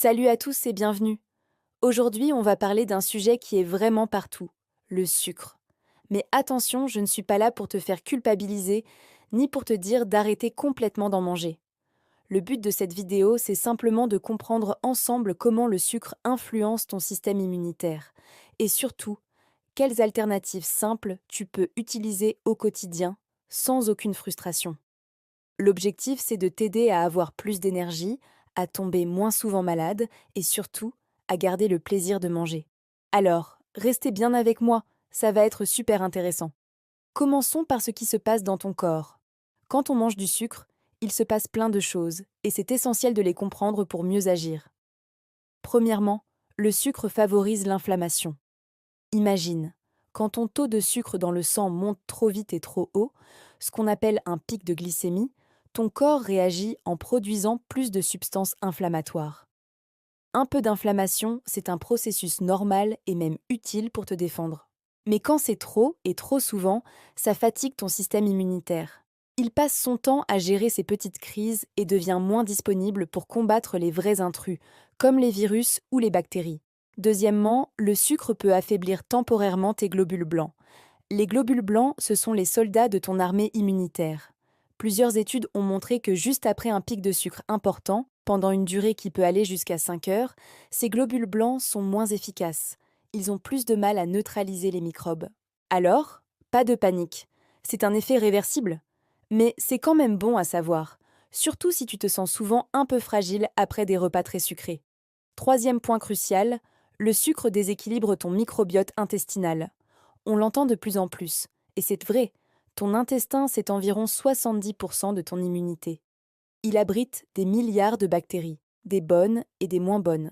Salut à tous et bienvenue. Aujourd'hui, on va parler d'un sujet qui est vraiment partout, le sucre. Mais attention, je ne suis pas là pour te faire culpabiliser, ni pour te dire d'arrêter complètement d'en manger. Le but de cette vidéo, c'est simplement de comprendre ensemble comment le sucre influence ton système immunitaire. Et surtout, quelles alternatives simples tu peux utiliser au quotidien, sans aucune frustration. L'objectif, c'est de t'aider à avoir plus d'énergie, à tomber moins souvent malade et surtout à garder le plaisir de manger. Alors, restez bien avec moi, ça va être super intéressant. Commençons par ce qui se passe dans ton corps. Quand on mange du sucre, il se passe plein de choses et c'est essentiel de les comprendre pour mieux agir. Premièrement, le sucre favorise l'inflammation. Imagine, quand ton taux de sucre dans le sang monte trop vite et trop haut, ce qu'on appelle un pic de glycémie, ton corps réagit en produisant plus de substances inflammatoires. Un peu d'inflammation, c'est un processus normal et même utile pour te défendre. Mais quand c'est trop et trop souvent, ça fatigue ton système immunitaire. Il passe son temps à gérer ces petites crises et devient moins disponible pour combattre les vrais intrus, comme les virus ou les bactéries. Deuxièmement, le sucre peut affaiblir temporairement tes globules blancs. Les globules blancs, ce sont les soldats de ton armée immunitaire. Plusieurs études ont montré que juste après un pic de sucre important, pendant une durée qui peut aller jusqu'à 5 heures, ces globules blancs sont moins efficaces. Ils ont plus de mal à neutraliser les microbes. Alors, pas de panique. C'est un effet réversible. Mais c'est quand même bon à savoir, surtout si tu te sens souvent un peu fragile après des repas très sucrés. Troisième point crucial, le sucre déséquilibre ton microbiote intestinal. On l'entend de plus en plus, et c'est vrai, ton intestin, c'est environ 70% de ton immunité. Il abrite des milliards de bactéries, des bonnes et des moins bonnes.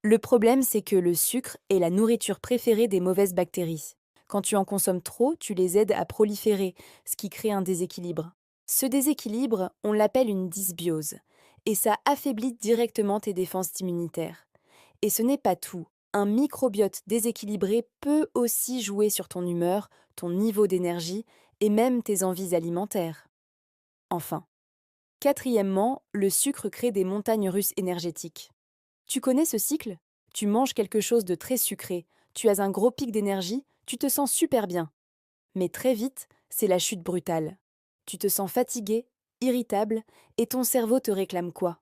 Le problème, c'est que le sucre est la nourriture préférée des mauvaises bactéries. Quand tu en consommes trop, tu les aides à proliférer, ce qui crée un déséquilibre. Ce déséquilibre, on l'appelle une dysbiose, et ça affaiblit directement tes défenses immunitaires. Et ce n'est pas tout. Un microbiote déséquilibré peut aussi jouer sur ton humeur, ton niveau d'énergie et même tes envies alimentaires. Enfin, quatrièmement, le sucre crée des montagnes russes énergétiques. Tu connais ce cycle? Tu manges quelque chose de très sucré, tu as un gros pic d'énergie, tu te sens super bien. Mais très vite, c'est la chute brutale. Tu te sens fatigué, irritable, et ton cerveau te réclame quoi?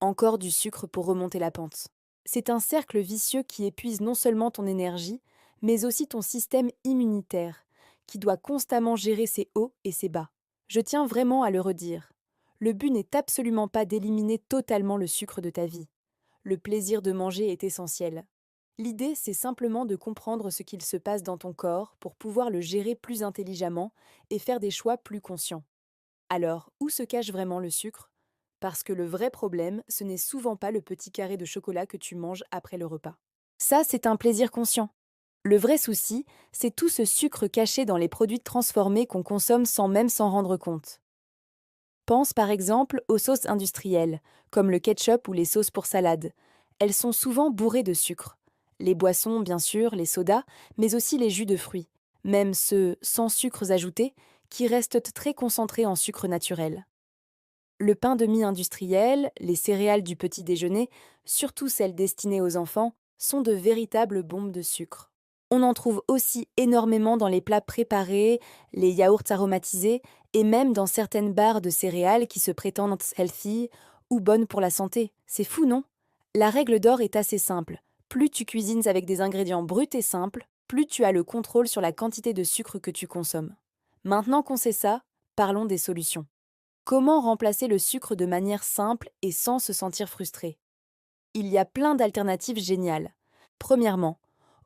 Encore du sucre pour remonter la pente. C'est un cercle vicieux qui épuise non seulement ton énergie, mais aussi ton système immunitaire, qui doit constamment gérer ses hauts et ses bas. Je tiens vraiment à le redire. Le but n'est absolument pas d'éliminer totalement le sucre de ta vie. Le plaisir de manger est essentiel. L'idée, c'est simplement de comprendre ce qu'il se passe dans ton corps pour pouvoir le gérer plus intelligemment et faire des choix plus conscients. Alors, où se cache vraiment le sucre? Parce que le vrai problème, ce n'est souvent pas le petit carré de chocolat que tu manges après le repas. Ça, c'est un plaisir conscient. Le vrai souci, c'est tout ce sucre caché dans les produits transformés qu'on consomme sans même s'en rendre compte. Pense par exemple aux sauces industrielles, comme le ketchup ou les sauces pour salade. Elles sont souvent bourrées de sucre. Les boissons, bien sûr, les sodas, mais aussi les jus de fruits, même ceux sans sucres ajoutés, qui restent très concentrés en sucre naturel. Le pain de mie industriel, les céréales du petit déjeuner, surtout celles destinées aux enfants, sont de véritables bombes de sucre. On en trouve aussi énormément dans les plats préparés, les yaourts aromatisés et même dans certaines barres de céréales qui se prétendent healthy ou bonnes pour la santé. C'est fou, non? La règle d'or est assez simple. Plus tu cuisines avec des ingrédients bruts et simples, plus tu as le contrôle sur la quantité de sucre que tu consommes. Maintenant qu'on sait ça, parlons des solutions. Comment remplacer le sucre de manière simple et sans se sentir frustré? Il y a plein d'alternatives géniales. Premièrement,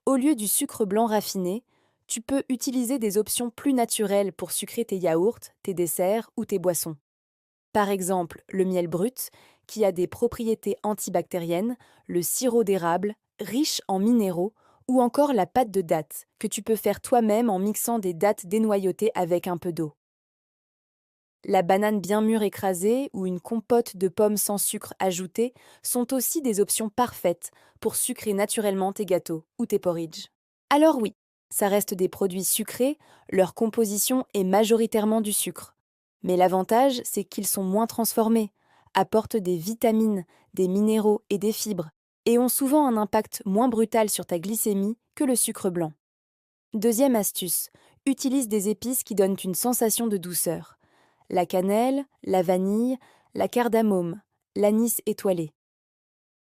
au lieu du sucre blanc raffiné, tu peux utiliser des options plus naturelles pour sucrer tes yaourts, tes desserts ou tes boissons. Par exemple, le miel brut, qui a des propriétés antibactériennes, le sirop d'érable, riche en minéraux, ou encore la pâte de date, que tu peux faire toi-même en mixant des dattes dénoyautées avec un peu d'eau. La banane bien mûre écrasée ou une compote de pommes sans sucre ajouté sont aussi des options parfaites pour sucrer naturellement tes gâteaux ou tes porridge. Alors oui, ça reste des produits sucrés, leur composition est majoritairement du sucre. Mais l'avantage, c'est qu'ils sont moins transformés. apportent des vitamines, des minéraux et des fibres, et ont souvent un impact moins brutal sur ta glycémie que le sucre blanc. Deuxième astuce, utilise des épices qui donnent une sensation de douceur. La cannelle, la vanille, la cardamome, l'anis étoilé.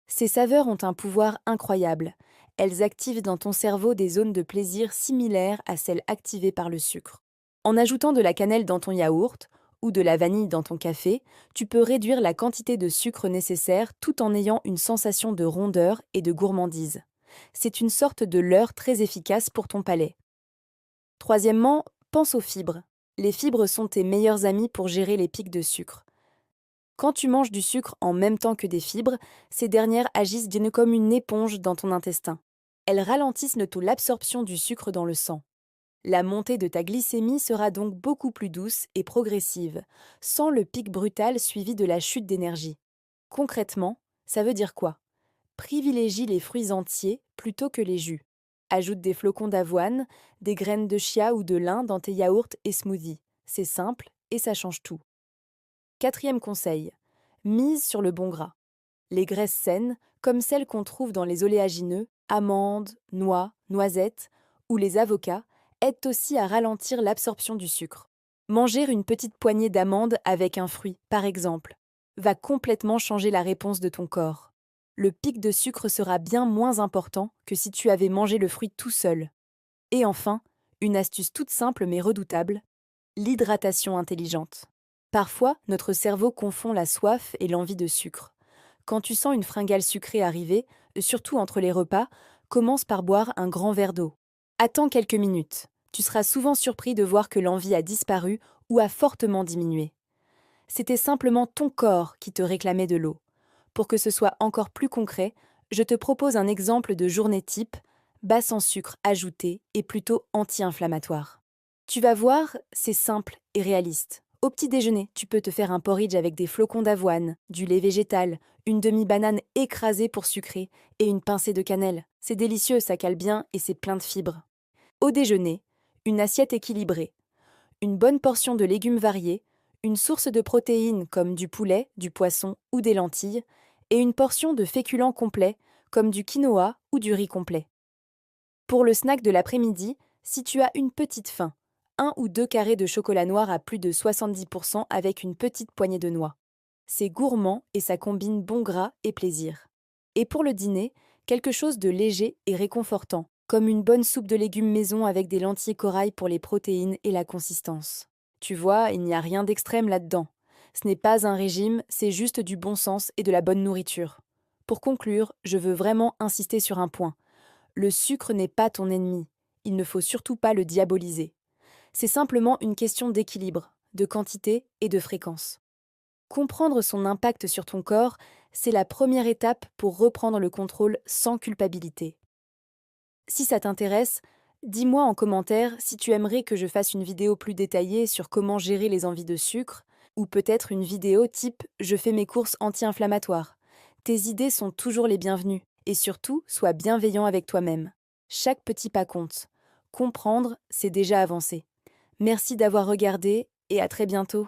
Ces saveurs ont un pouvoir incroyable. Elles activent dans ton cerveau des zones de plaisir similaires à celles activées par le sucre. En ajoutant de la cannelle dans ton yaourt ou de la vanille dans ton café, tu peux réduire la quantité de sucre nécessaire tout en ayant une sensation de rondeur et de gourmandise. C'est une sorte de leurre très efficace pour ton palais. Troisièmement, pense aux fibres. Les fibres sont tes meilleurs amis pour gérer les pics de sucre. Quand tu manges du sucre en même temps que des fibres, ces dernières agissent comme une éponge dans ton intestin. Elles ralentissent le taux d'absorption du sucre dans le sang. La montée de ta glycémie sera donc beaucoup plus douce et progressive, sans le pic brutal suivi de la chute d'énergie. Concrètement, ça veut dire quoi? Privilégie les fruits entiers plutôt que les jus. Ajoute des flocons d'avoine, des graines de chia ou de lin dans tes yaourts et smoothies. C'est simple et ça change tout. Quatrième conseil, mise sur le bon gras. Les graisses saines, comme celles qu'on trouve dans les oléagineux, amandes, noix, noisettes ou les avocats, aident aussi à ralentir l'absorption du sucre. Manger une petite poignée d'amandes avec un fruit, par exemple, va complètement changer la réponse de ton corps. Le pic de sucre sera bien moins important que si tu avais mangé le fruit tout seul. Et enfin, une astuce toute simple mais redoutable, l'hydratation intelligente. Parfois, notre cerveau confond la soif et l'envie de sucre. Quand tu sens une fringale sucrée arriver, surtout entre les repas, commence par boire un grand verre d'eau. Attends quelques minutes. Tu seras souvent surpris de voir que l'envie a disparu ou a fortement diminué. C'était simplement ton corps qui te réclamait de l'eau. Pour que ce soit encore plus concret, je te propose un exemple de journée type, basse en sucre ajouté et plutôt anti-inflammatoire. Tu vas voir, c'est simple et réaliste. Au petit déjeuner, tu peux te faire un porridge avec des flocons d'avoine, du lait végétal, une demi-banane écrasée pour sucrer et une pincée de cannelle. C'est délicieux, ça cale bien et c'est plein de fibres. Au déjeuner, une assiette équilibrée, une bonne portion de légumes variés, une source de protéines comme du poulet, du poisson ou des lentilles, et une portion de féculents complets comme du quinoa ou du riz complet. Pour le snack de l'après-midi, si tu as une petite faim, 1 ou 2 carrés de chocolat noir à plus de 70% avec une petite poignée de noix. C'est gourmand et ça combine bon gras et plaisir. Et pour le dîner, quelque chose de léger et réconfortant, comme une bonne soupe de légumes maison avec des lentilles corail pour les protéines et la consistance. Tu vois, il n'y a rien d'extrême là-dedans. Ce n'est pas un régime, c'est juste du bon sens et de la bonne nourriture. Pour conclure, je veux vraiment insister sur un point. Le sucre n'est pas ton ennemi. Il ne faut surtout pas le diaboliser. C'est simplement une question d'équilibre, de quantité et de fréquence. Comprendre son impact sur ton corps, c'est la première étape pour reprendre le contrôle sans culpabilité. Si ça t'intéresse, dis-moi en commentaire si tu aimerais que je fasse une vidéo plus détaillée sur comment gérer les envies de sucre, ou peut-être une vidéo type «Je fais mes courses anti-inflammatoires». Tes idées sont toujours les bienvenues, et surtout, sois bienveillant avec toi-même. Chaque petit pas compte. Comprendre, c'est déjà avancer. Merci d'avoir regardé, et à très bientôt.